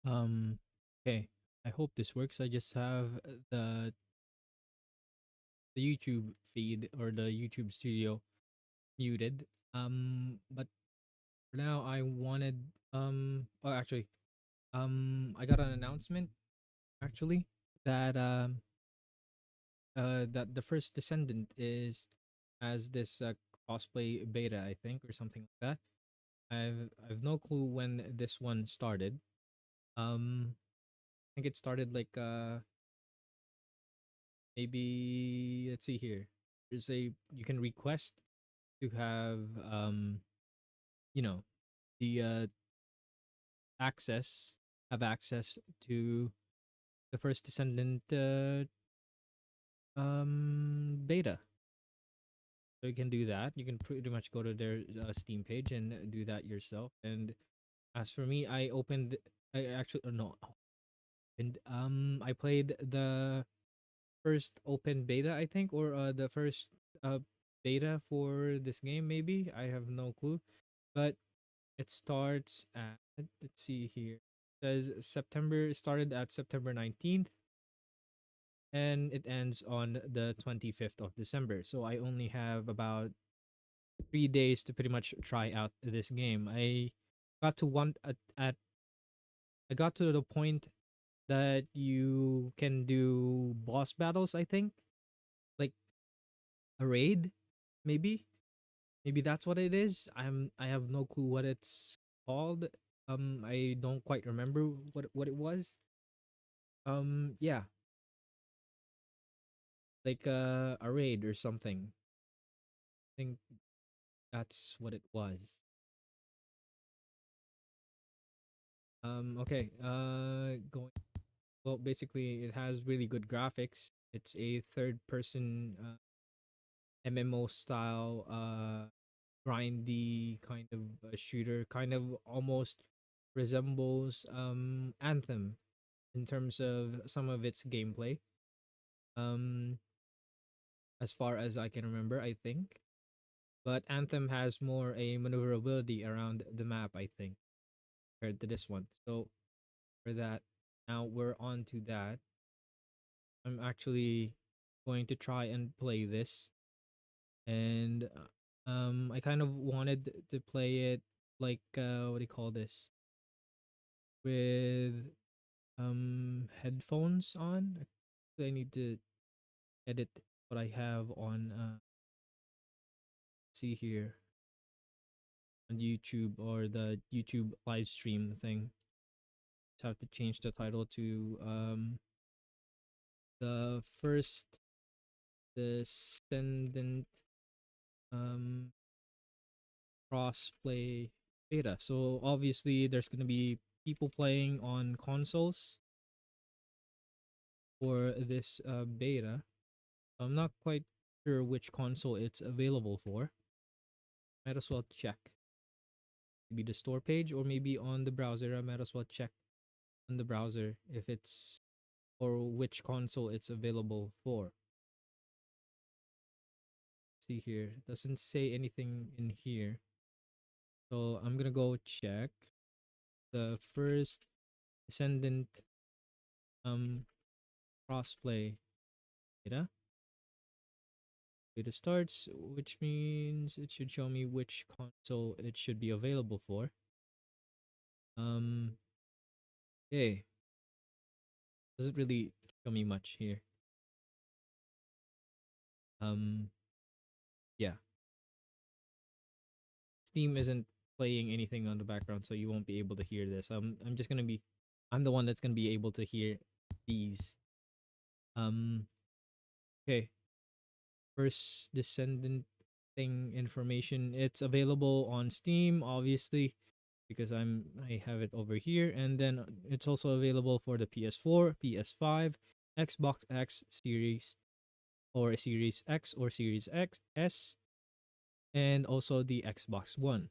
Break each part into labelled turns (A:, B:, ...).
A: Um, okay. I hope this works. I just have the YouTube feed or the YouTube studio muted. But for now, I wanted oh actually I got an announcement actually that that the first Descendant is as this cosplay beta, I think, or something like that. I've no clue when this one started. I think it started like maybe let's see here. There's a you can request to have you know the access have access to the first Descendant beta. So you can do that. You can pretty much go to their Steam page and do that yourself. And as for me, I opened. I actually no, and I played the first open beta, I think, or the first uh beta for this game. Maybe I have no clue, but it starts at let's see here. It says September started at September 19th and it ends on the 25th of December. So I only have about 3 days to pretty much try out this game. Got to one at I got to the point that you can do boss battles, I think. Like a raid, maybe. Maybe that's what it is. I have no clue what it's called. I don't quite remember what it was. Yeah, like a raid or something. I think that's what it was. Okay. Going well. Basically, it has really good graphics. It's a third-person MMO style, grindy kind of shooter. Kind of almost resembles Anthem in terms of some of its gameplay. Um, as far as I can remember, I think. But Anthem has more a maneuverability around the map, I think, compared to this one. So for that, now we're on to that. I'm actually going to try and play this, and I kind of wanted to play it like what do you call this with headphones on. I need to edit what I have on see here on YouTube or the YouTube live stream thing. Just have to change the title to the first Descendant um crossplay beta. So obviously there's gonna be people playing on consoles for this beta. I'm not quite sure which console it's available for. Might as well check. Maybe the store page or maybe on the browser. I might as well check on the browser if it's or which console it's available for. See here. Doesn't say anything in here. So I'm gonna go check the first Descendant um crossplay data. Beta starts, which means it should show me which console it should be available for. Um okay. Doesn't really show me much here. Um yeah. Steam isn't playing anything on the background, so you won't be able to hear this. I'm just gonna be I'm the one that's gonna be able to hear these. Um okay. First Descendant thing information. It's available on Steam, obviously, because I have it over here, and then it's also available for the PS4, PS5, Xbox X Series or Series X or Series X S, and also the Xbox One.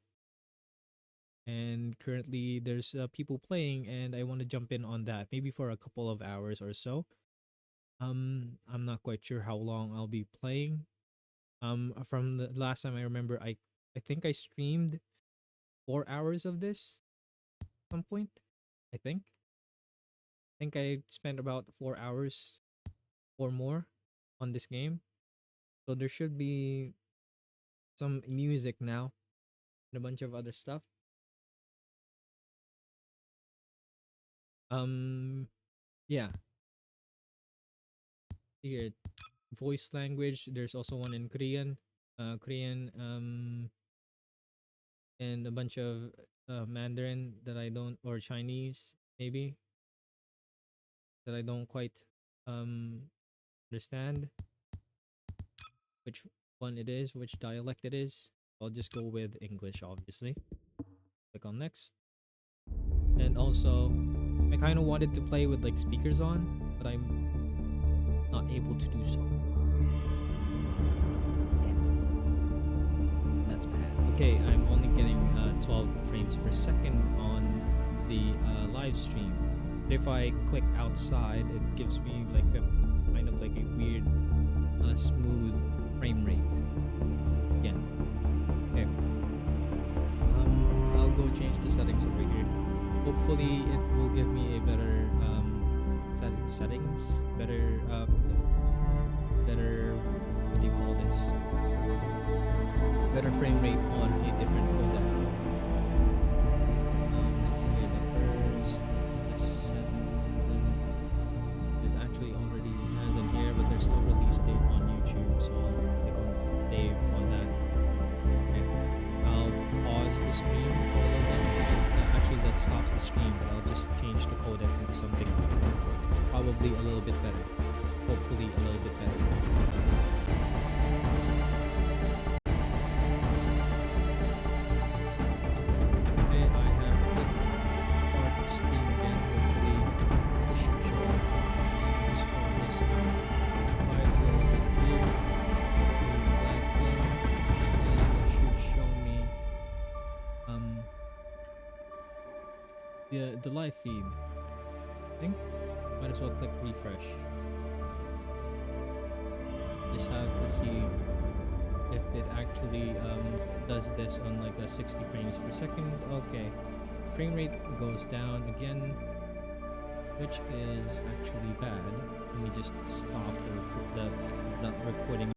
A: And currently, there's people playing, and I want to jump in on that, maybe for a couple of hours or so. I'm not quite sure how long I'll be playing. From the last time I remember, I think I streamed 4 hours of this at some point. I think. think I spent about 4 hours or more on this game. So there should be some music now and a bunch of other stuff. Yeah. Here, voice language. There's also one in Korean, and a bunch of Mandarin that I don't, or Chinese maybe, that I don't quite understand which one it is, which dialect it is. I'll just go with English, obviously. Click on next. And also, I kind of wanted to play with like speakers on, but I'm not able to do so. That's bad. Okay, I'm only getting 12 frames per second on the live stream. But if I click outside, it gives me like a kind of like a weird smooth frame rate. Again. Okay. I'll go change the settings over here. Hopefully it will give me a better settings, better what do you call this? Better frame rate on a different codec. Let's see here, the first Descendant, it actually already has in here, but there's no release date on YouTube, so I'll click on save on that. Okay. I'll pause the stream for a little bit. Actually, that stops the stream, but I'll just change the codec into something probably a little bit better. Hopefully a little bit better. The live feed. I think might as well click refresh. Just have to see if it actually does this on like a 60 frames per second. Okay, frame rate goes down again, which is actually bad. Let me just stop the recording.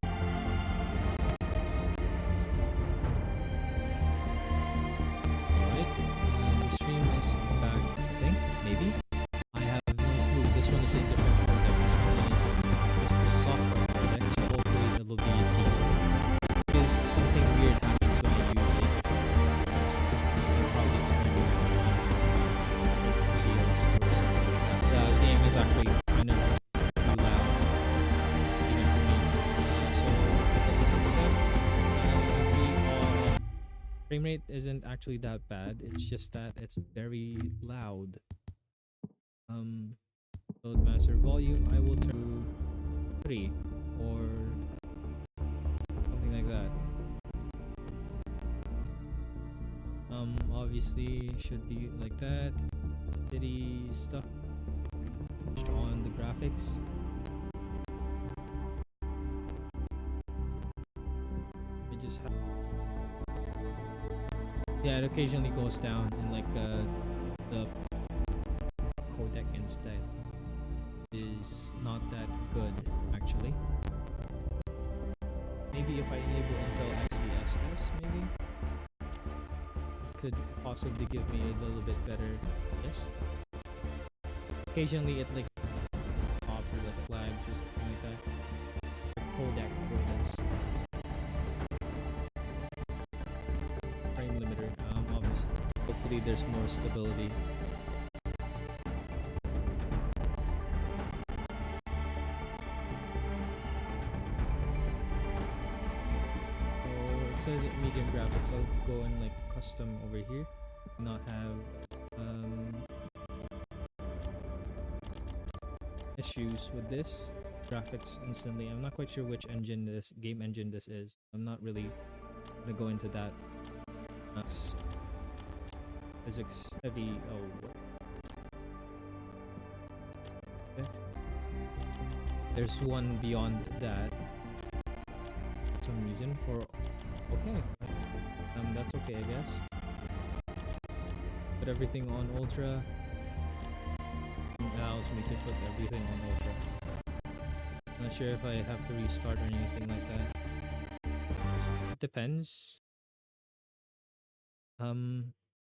A: Maybe? I have no clue. This one is a different codec. This one is the software codec, so hopefully it will be decent. Because something weird happens when I use it. I'll probably explain it in videos or something. The game is actually kind of too loud, even for me. So, frame rate isn't actually that bad. It's just that it's very loud. Load master volume, I will turn 3 or something like that. Obviously should be like that. City stuff on the graphics. It just yeah, it occasionally goes down in like the codec instead is not that good actually. Maybe if I enable Intel XeSS, maybe it could possibly give me a little bit better. Yes. Occasionally it like pops or the flags or something like that. Codec codecs. Frame limiter. Obviously. Hopefully there's more stability. It says medium graphics. I'll go in like custom over here. Not have issues with this graphics instantly. I'm not quite sure which engine this game engine this is. I'm not really gonna go into that. Physics heavy. Oh, okay. There's one beyond that. For some reason for okay. That's okay, I guess. Put everything on ultra. allows me to put everything on ultra. Not sure if I have to restart or anything like that. It depends.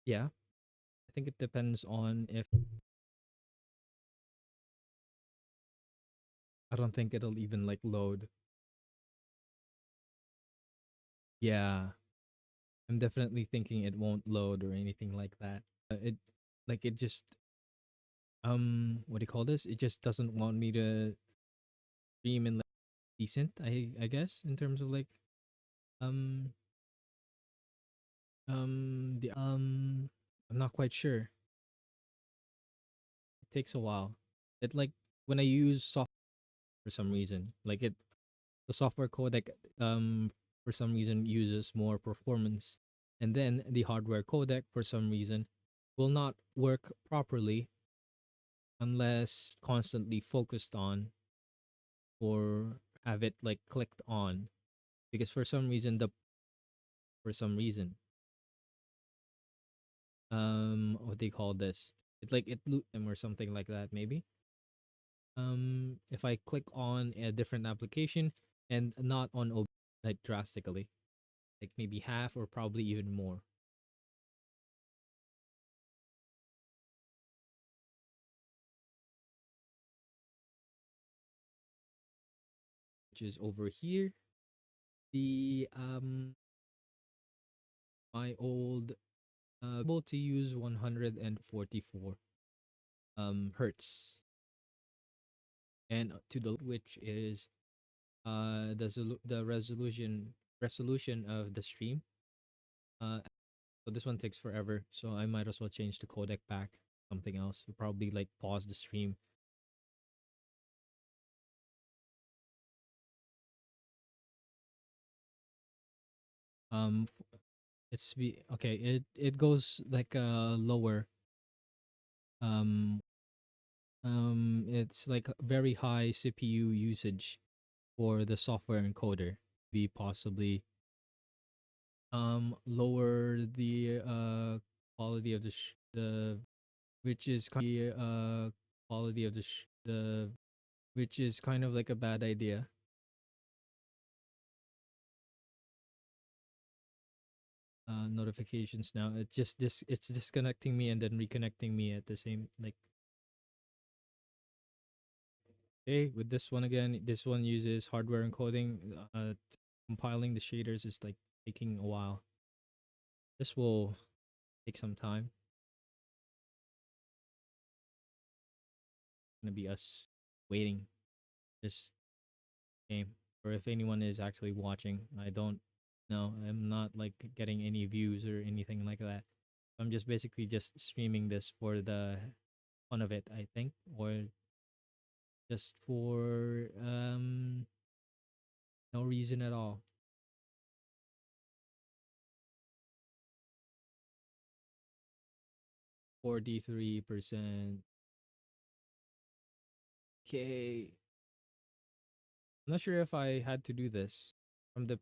A: Yeah. I think it depends on if I don't think it'll even like load. Yeah. I'm definitely thinking it won't load or anything like that. It like it just what do you call this? It just doesn't want me to stream in like decent, I guess, in terms of like um the I'm not quite sure. It takes a while. It like when I use software for some reason, like it the software codec for some reason uses more performance, and then the hardware codec for some reason will not work properly unless constantly focused on or have it like clicked on, because for some reason the for some reason what they call this, it like it loop them or something like that maybe. If I click on a different application and not on like drastically, like maybe half or probably even more, which is over here. The my old able to use 144 hertz, and to the which is the resolution of the stream. So this one takes forever, so I might as well change the codec back something else. You'll probably like pause the stream. Um, okay. It goes like lower. Um, it's like very high CPU usage for the software encoder. Be possibly lower the quality of the which is the quality of the which is kind of like a bad idea. Notifications now. It's disconnecting me and then reconnecting me at the same like. Okay, with this one again, this one uses hardware encoding. Compiling the shaders is like taking a while. This will take some time. Gonna be us waiting this game, or if anyone is actually watching. I don't know. I'm not like getting any views or anything like that. I'm just basically just streaming this for the fun of it, I think, or just for no reason at all. 43%. Okay. I'm not sure if I had to do this from the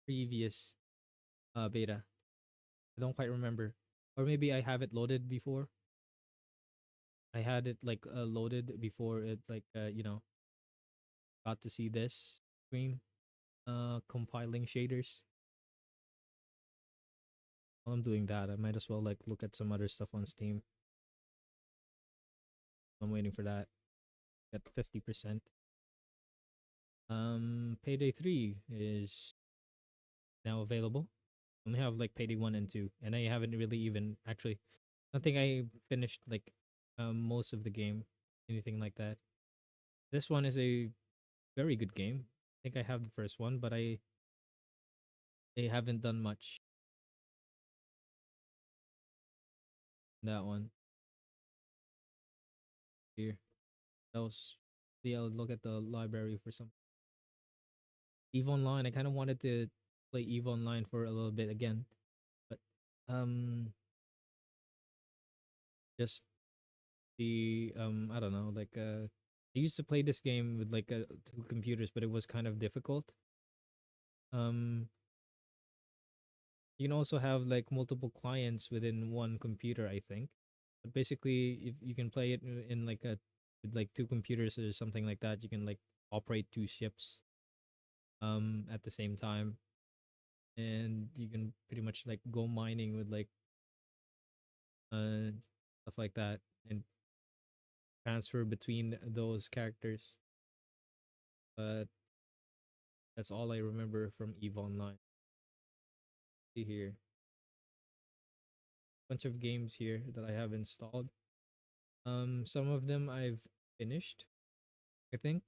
A: previous beta. I don't quite remember. Or maybe I have it loaded before. I had it like loaded before it like got to see this screen compiling shaders. While I'm doing that, I might as well like look at some other stuff on Steam. I'm waiting for that. At 50%. Payday 3 is now available. Only have like Payday 1 and 2, and I haven't really even actually I think I finished like most of the game, anything like that. This one is a very good game. I think I have the first one, but I they haven't done much in that one. Here, else, see, I'll look at the library for some Eve Online. I kind of wanted to play Eve Online for a little bit again, but um, just the I don't know, like I used to play this game with like two computers, but it was kind of difficult. Um, you can also have like multiple clients within one computer, I think. But basically, if you can play it in like a with like two computers or something like that. You can like operate two ships at the same time, and you can pretty much like go mining with like uh stuff like that and transfer between those characters. But that's all I remember from Eve Online. See here, bunch of games here that I have installed. Some of them I've finished. I think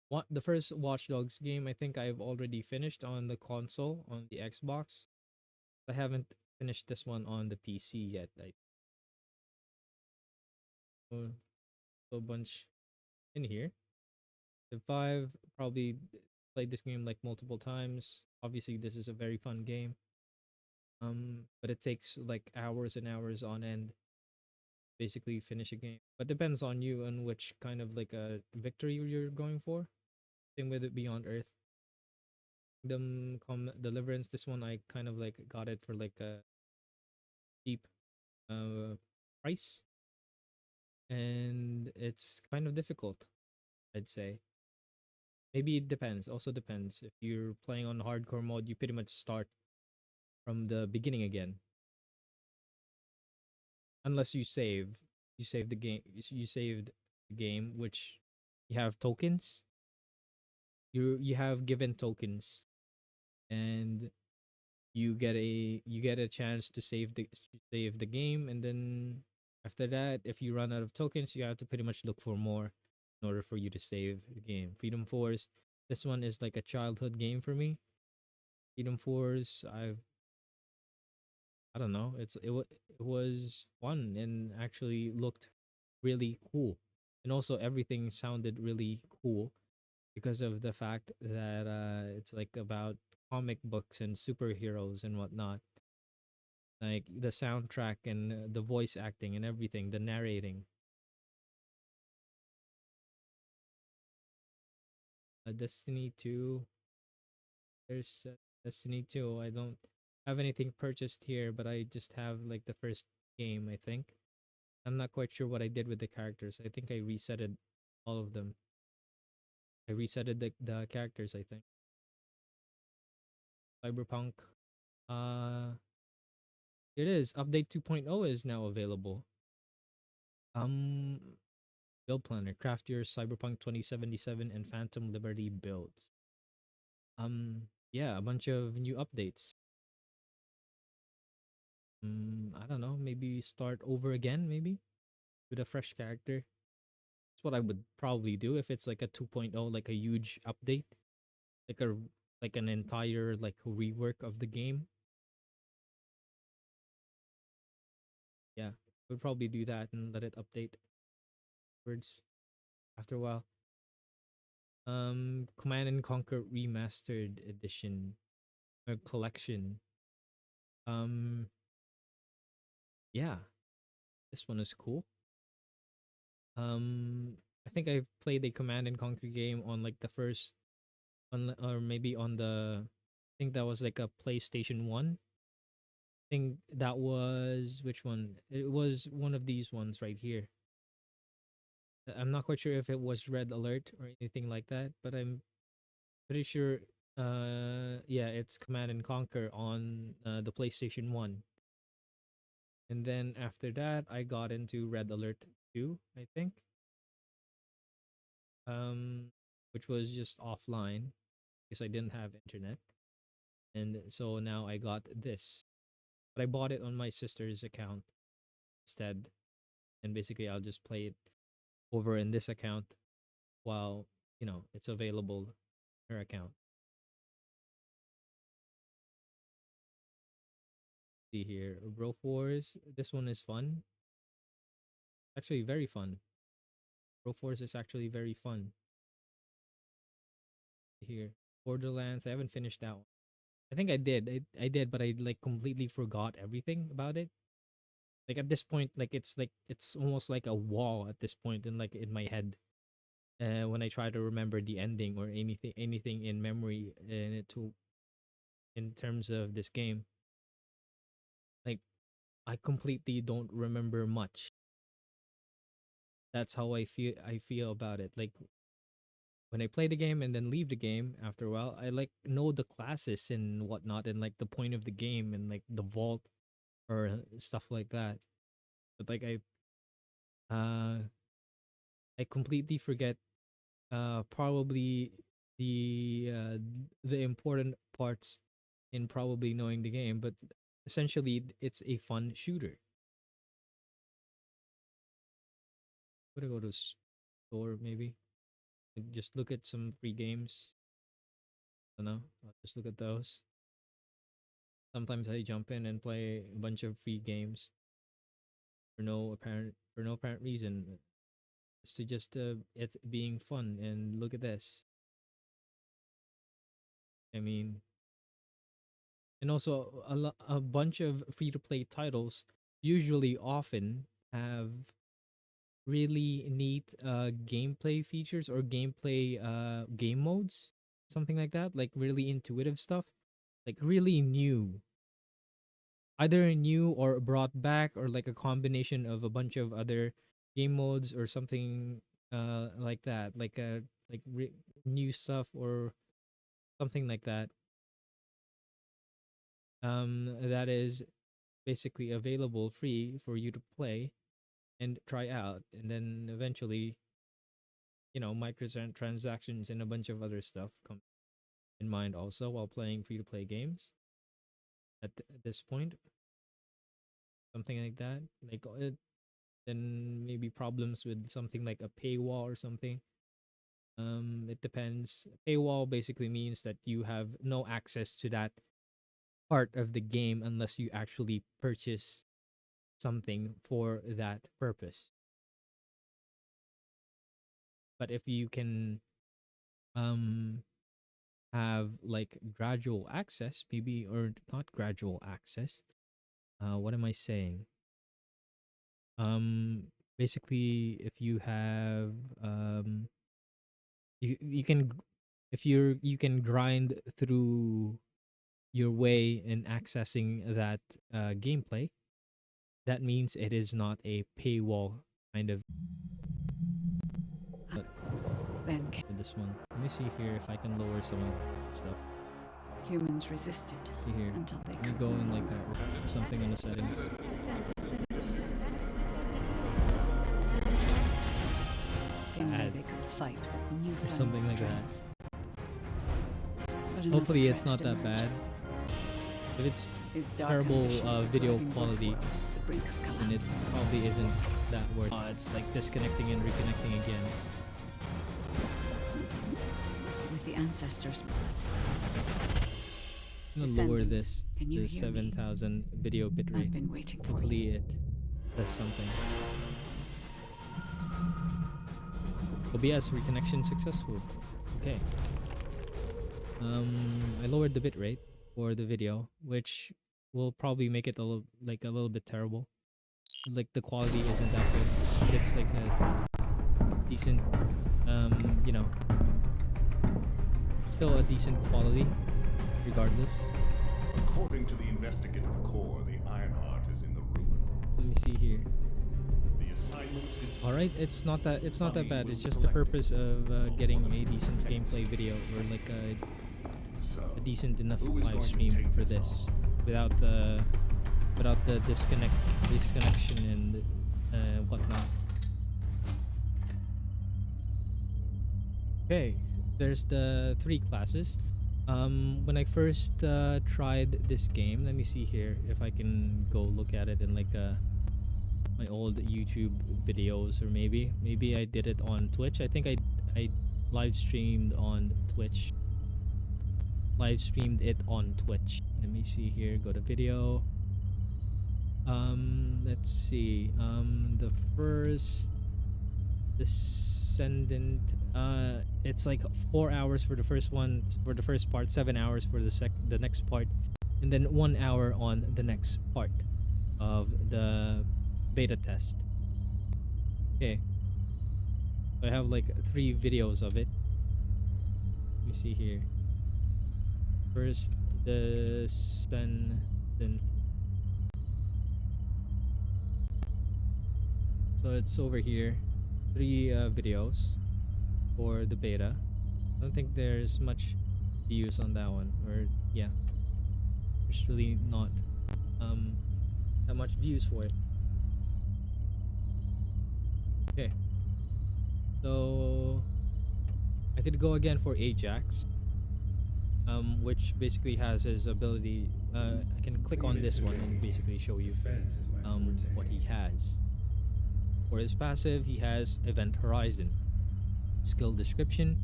A: what the first Watch Dogs game I think I've already finished on the console on the Xbox. I haven't finished this one on the PC yet. I so a bunch in here. The five probably played this game like multiple times. Obviously, this is a very fun game. But it takes like hours and hours on end basically finish a game. But depends on you and which kind of like a victory you're going for. Same with it Beyond Earth. Deliverance. This one I kind of like got it for like a cheap uh price, and it's kind of difficult. I'd say maybe it depends. Also depends if you're playing on hardcore mode. You pretty much start from the beginning again, unless you save. You save the game. You saved the game, which you have tokens. You have given tokens, and you get a chance to save the game, and then after that, if you run out of tokens, you have to pretty much look for more in order for you to save the game. Freedom Force. This one is like a childhood game for me. Freedom Force. I don't know. It was fun and actually looked really cool, and also everything sounded really cool because of the fact that it's like about comic books and superheroes and whatnot. Like the soundtrack and the voice acting and everything, the narrating. Destiny 2, there's Destiny 2. I don't have anything purchased here, but I just have like the first game, I think. I'm not quite sure what I did with the characters. I think I resetted all of them. I resetted the characters, I think. Cyberpunk. Uh it is. Update 2.0 is now available. Um Build planner. Craft your Cyberpunk 2077 and Phantom Liberty builds. Yeah, a bunch of new updates. I don't know, maybe start over again, maybe with a fresh character. That's what I would probably do if it's like a 2.0, like a huge update, like a like an entire like rework of the game. Yeah, would probably do that and let it update words after a while. Command and Conquer Remastered Edition or collection. Um, yeah, this one is cool. I think I've played a Command and Conquer game on like the first on or maybe on the I think that was like a PlayStation 1. I think that was which one? It was one of these ones right here. I'm not quite sure if it was Red Alert or anything like that, but I'm pretty sure yeah, it's Command and Conquer on the PlayStation 1. And then after that, I got into Red Alert 2, I think. Um which was just offline because I didn't have internet. And so now I got this. But I bought it on my sister's account instead. And basically I'll just play it over in this account while, it's available in her account. See here. Bro Force. This one is fun. Actually very fun. Bro Force is actually very fun. Here. Borderlands. I haven't finished that one. I think I did. I did, but I like completely forgot everything about it. Like at this point, like it's almost like a wall at this point in my head. When I try to remember the ending or anything in memory in it to in terms of this game, like I completely don't remember much. That's how I feel about it. Like when I play the game and then leave the game after a while, I like know the classes and whatnot, and like the point of the game and like the vault or stuff like that. But like uh I completely forget probably the important parts in probably knowing the game, but essentially it's a fun shooter. I'm gonna go to store maybe and just look at some free games. I don't know. I'll just look at those. Sometimes I jump in and play a bunch of free games for no apparent reason. It's to just it being fun. And look at this. I mean, and also a bunch of free to play titles usually often have really neat gameplay features or gameplay game modes, something like that, like really intuitive stuff, like really new, either new or brought back, or like a combination of a bunch of other game modes or something like that, like new stuff or something like that, that is basically available free for you to play and try out, and then eventually, microtransactions and a bunch of other stuff come in mind also while playing free to play games at this point, something like that, like then maybe problems with something like a paywall or something. It depends. Paywall basically means that you have no access to that part of the game unless you actually purchase something for that purpose. But if you can um have like gradual access, maybe, or not gradual access, what am I saying? Basically, if you have you can if you can grind through your way in accessing that gameplay, that means it is not a paywall kind of. But
B: Then
A: with this one, let me see here if I can lower some of the stuff.
B: humans resisted
A: See here,
B: until they
A: let me
B: could.
A: go in like something on the settings.
B: They knew they could fight with newfound
A: Something like that.
B: strength. But another
A: Hopefully it's
B: threat
A: not that
B: emerged.
A: bad. If it's
B: His dark
A: terrible
B: ambitions are
A: video
B: driving both
A: quality,
B: worlds to the brink of
A: and it
B: collapse.
A: probably isn't that worth. It's like disconnecting and reconnecting again.
B: With the ancestors.
A: I'm gonna lower
B: Descendant,
A: this
B: can you
A: to
B: hear me?
A: 7,000 video bitrate.
B: I've been waiting for
A: Hopefully
B: you.
A: it does something. OBS reconnection successful. Okay. I lowered the bitrate for the video, which will probably make it a little bit terrible. Like the quality isn't that good, but it's like a decent, you know, still a decent quality, regardless.
C: According to the investigative core, the Ironheart is in the ruins.
A: Let me see here.
C: The assignment is
A: All right, it's not that bad. It's just the purpose of getting a decent gameplay video, or like a decent enough live stream for this, without the disconnection and whatnot. Okay, there's the 3 classes. When I first tried this game, let me see here if I can go look at it in like my old YouTube videos, or maybe I did it on Twitch. I think I live streamed on Twitch. Live streamed it on Twitch. Let me see here. Go to video. Let's see. The first Descendant. It's like 4 hours for the first one, for the first part, 7 hours for the next part, and then 1 hour on the next part of the beta test. Okay. So I have like 3 videos of it. Let me see here. First, Descendant. So it's over here. 3 videos for the beta. I don't think there's much views on that one, or yeah, there's really not that much views for it. Okay, so I could go again for Ajax, which basically has his ability. I can click on this one and basically show you what he has. For his passive, he has Event Horizon. Skill description: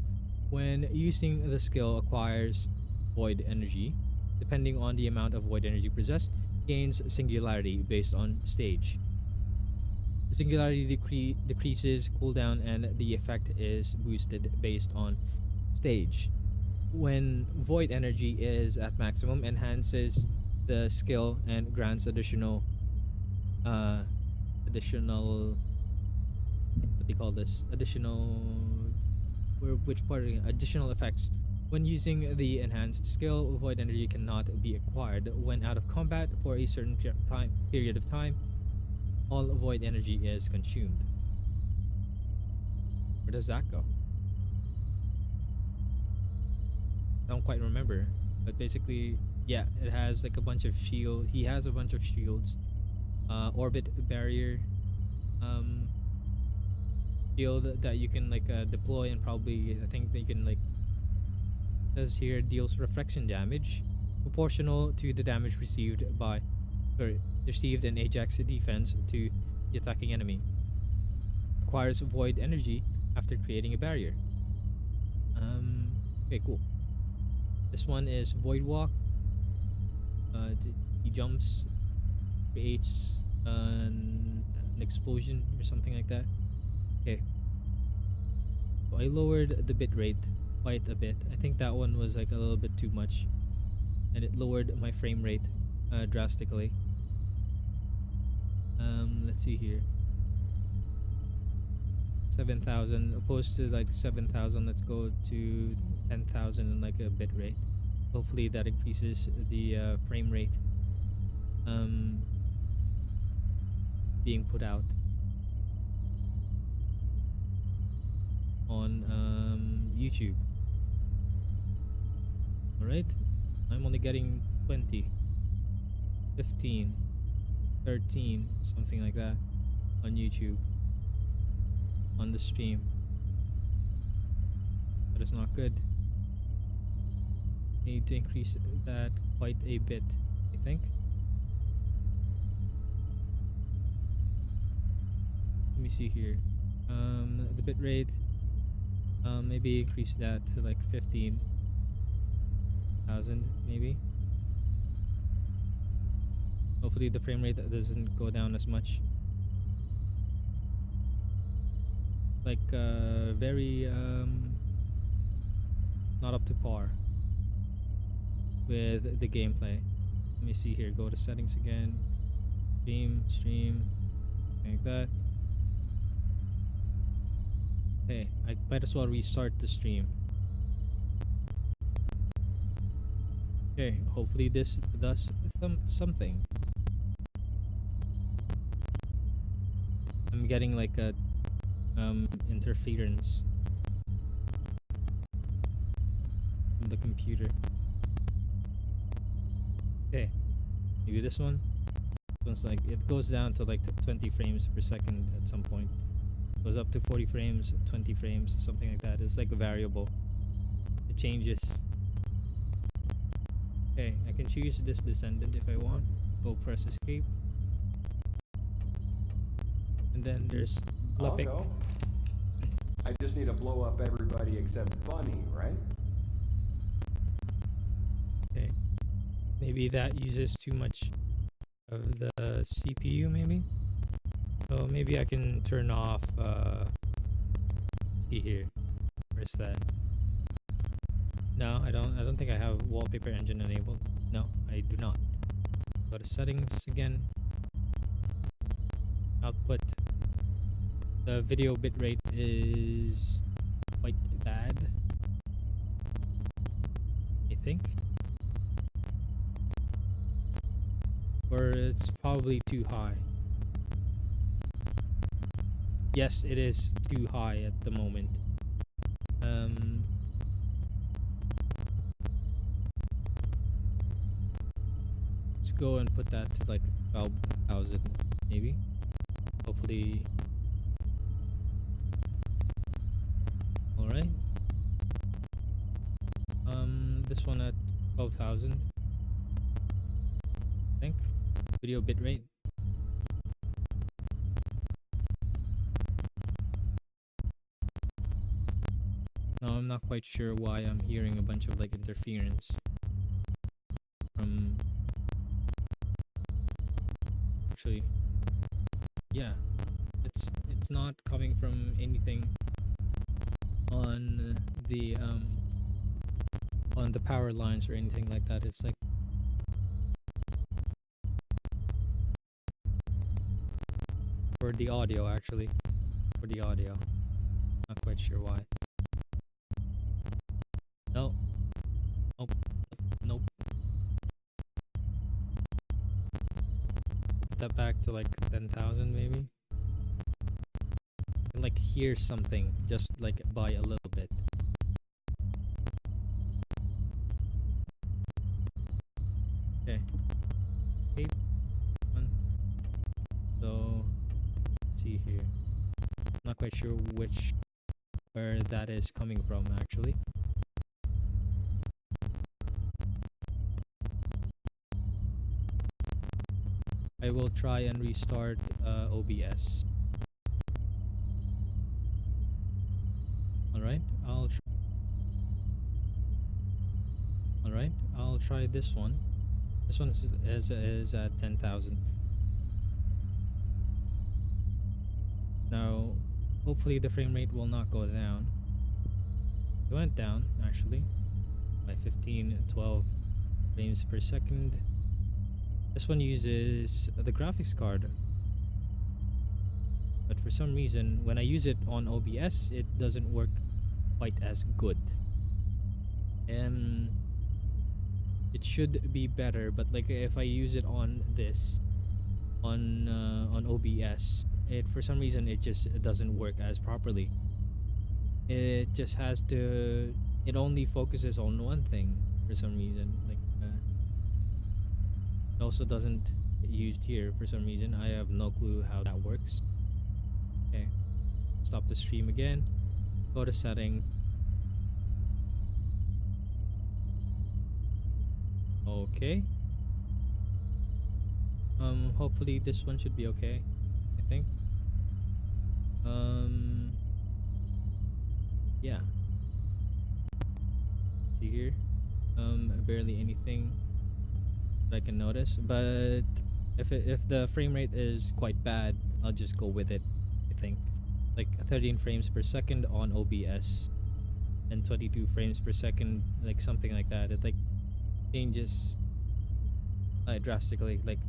A: when using the skill, acquires void energy. Depending on the amount of void energy possessed, gains singularity based on stage. The singularity decreases cooldown, and the effect is boosted based on stage. When void energy is at maximum, enhances the skill and grants additional what do you call this, additional effects. When using the enhanced skill, void energy cannot be acquired. When out of combat for a certain period of time, all void energy is consumed. Where does that go? I don't quite remember, but basically, yeah, it has like a bunch of shield. He has a bunch of shields, orbit barrier, shield that you can like deploy, and probably I think they can like, says here, deals reflection damage proportional to the damage received in Ajax defense to the attacking enemy. Acquires void energy after creating a barrier. Okay, cool. This one is Void Walk. He jumps, creates an explosion or something like that. Okay. So I lowered the bitrate quite a bit. I think that one was like a little bit too much, and it lowered my frame rate drastically. Let's see here. 7,000 opposed to like 7,000. Let's go to 10,000 and like a bit rate. Hopefully that increases the frame rate being put out on YouTube. Alright, I'm only getting 20, 15, 13, something like that on YouTube on the stream. That is not good. Need to increase that quite a bit, I think. Let me see here. The bit rate, maybe increase that to like 15,000 maybe. Hopefully the frame rate doesn't go down as much. Like very not up to par with the gameplay. Let me see here. Go to settings again. Stream, like that. Okay, I might as well restart the stream. Okay, hopefully this does something. I'm getting like a interference from the computer. Okay, maybe this one. It's like it goes down to like 20 frames per second at some point. Goes up to 40 frames, 20 frames, something like that. It's like a variable. It changes. Okay, I can choose this Descendant if I want. Go press escape. And then there's Lepic.
D: I'll go. I just need to blow up everybody except Bunny, right?
A: Okay. Maybe that uses too much of the CPU, maybe? So maybe I can turn off, see here. Where's that? No, I don't think I have wallpaper engine enabled. No, I do not. Go to settings again. Output. The video bitrate is quite bad, I think. Or it's probably too high. Yes, it is too high at the moment. Let's go and put that to like 12,000 maybe. Hopefully. All right. This one at 12,000. I think. Video bitrate. No, I'm not quite sure why I'm hearing a bunch of like interference from. Actually, yeah, it's not coming from anything on the power lines or anything like that. It's like for the audio, actually, for the audio. Not quite sure why. No. Nope. Nope. Put that back to like 10,000 maybe. And like hear something just like by a little bit. Okay. Escape. So let's see here. Not quite sure where that is coming from actually. I will try and restart OBS. Alright, I'll try this one. This one is at 10,000. Now, hopefully the frame rate will not go down. It went down actually by 15 and 12 frames per second. This one uses the graphics card, but for some reason when I use it on OBS it doesn't work quite as good. And it should be better, but like if I use it on this on OBS, it for some reason it just doesn't work as properly. It just has to, it only focuses on one thing for some reason. Like it also doesn't get used here for some reason. I have no clue how that works. Okay, stop the stream again, go to setting. Okay, hopefully this one should be okay, I think. Yeah, see here, barely anything that I can notice, but if the frame rate is quite bad, I'll just go with it. I think like 13 frames per second on OBS and 22 frames per second, like something like that. It like changes drastically. Like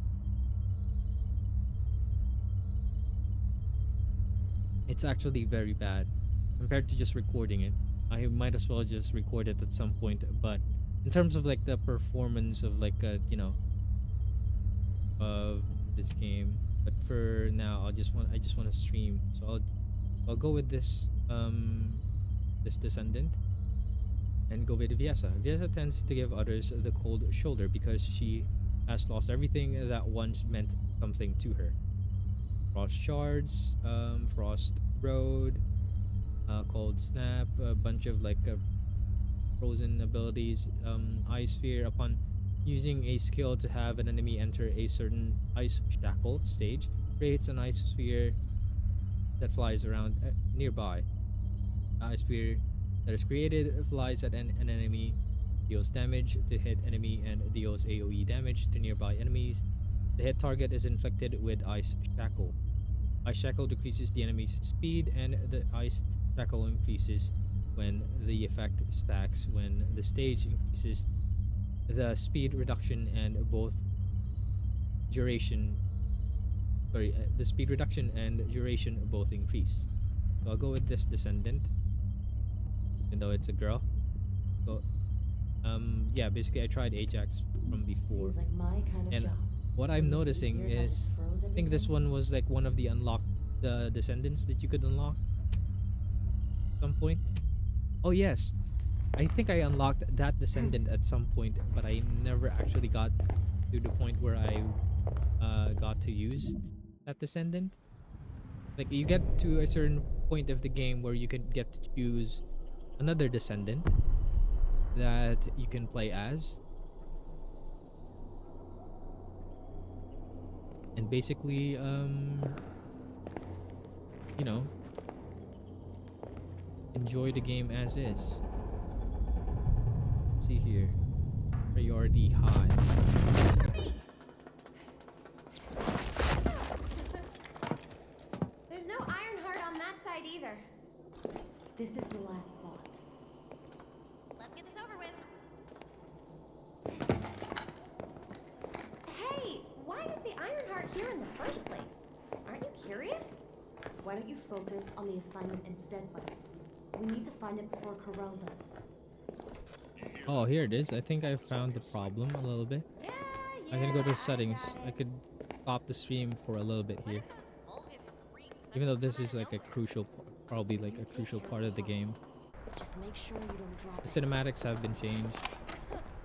A: it's actually very bad compared to just recording it. I might as well just record it at some point, but in terms of like the performance of like you know, of this game, but for now I just want to stream, so I'll go with this this Descendant and go with Viesa. Viesa tends to give others the cold shoulder because she has lost everything that once meant something to her. Frost shards, frost road, cold snap, a bunch of like frozen abilities, ice sphere. Upon using a skill to have an enemy enter a certain ice shackle stage, creates an ice sphere that flies around nearby. Ice sphere that is created flies at an enemy, deals damage to hit enemy, and deals AoE damage to nearby enemies. The hit target is inflicted with Ice Shackle. Ice Shackle decreases the enemy's speed, and the Ice Shackle increases when the effect stacks. When the stage increases, the speed reduction and both duration the speed reduction and duration both increase. So I'll go with this Descendant, even though it's a girl. So yeah, basically I tried Ajax from before,
E: Seems like my kind of
A: and
E: job.
A: what I'm noticing is I think this one was like one of the unlocked the Descendants that you could unlock at some point? Oh yes, I think I unlocked that Descendant at some point, but I never actually got to the point where I got to use that Descendant. Like you get to a certain point of the game where you can get to choose another Descendant that you can play as, and basically you know, enjoy the game as is. Let's see here, priority high.
E: There's no Ironheart on that side either.
B: This is the last spot.
E: Let's get this over with. Hey, why is the Ironheart here in the first place? Aren't you curious?
B: Why don't you focus on the assignment instead, buddy? We need to find it before Corel does.
A: Oh, here it is. I think I found the problem a little bit.
E: Yeah,
A: I'm gonna go to
E: I
A: settings.
E: got
A: I
E: it.
A: could stop the stream for a little bit
E: What
A: here,
E: if those bogus creeps
A: even though
E: come
A: this
E: out
A: is
E: of
A: like a
E: nowhere?
A: crucial, probably like a crucial part of the game.
B: Just make sure you don't drop
A: The cinematics have been changed,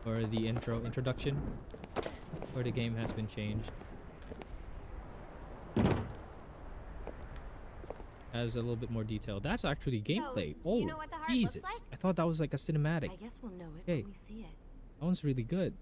A: or the introduction for the game has been changed. Has a little bit more detail. That's actually gameplay.
E: do you
A: Oh,
E: know what the heart looks
A: Jesus!
E: like?
A: I thought that was like a cinematic.
B: I guess we'll know it
A: Okay.
B: when we see it.
A: That one's really good.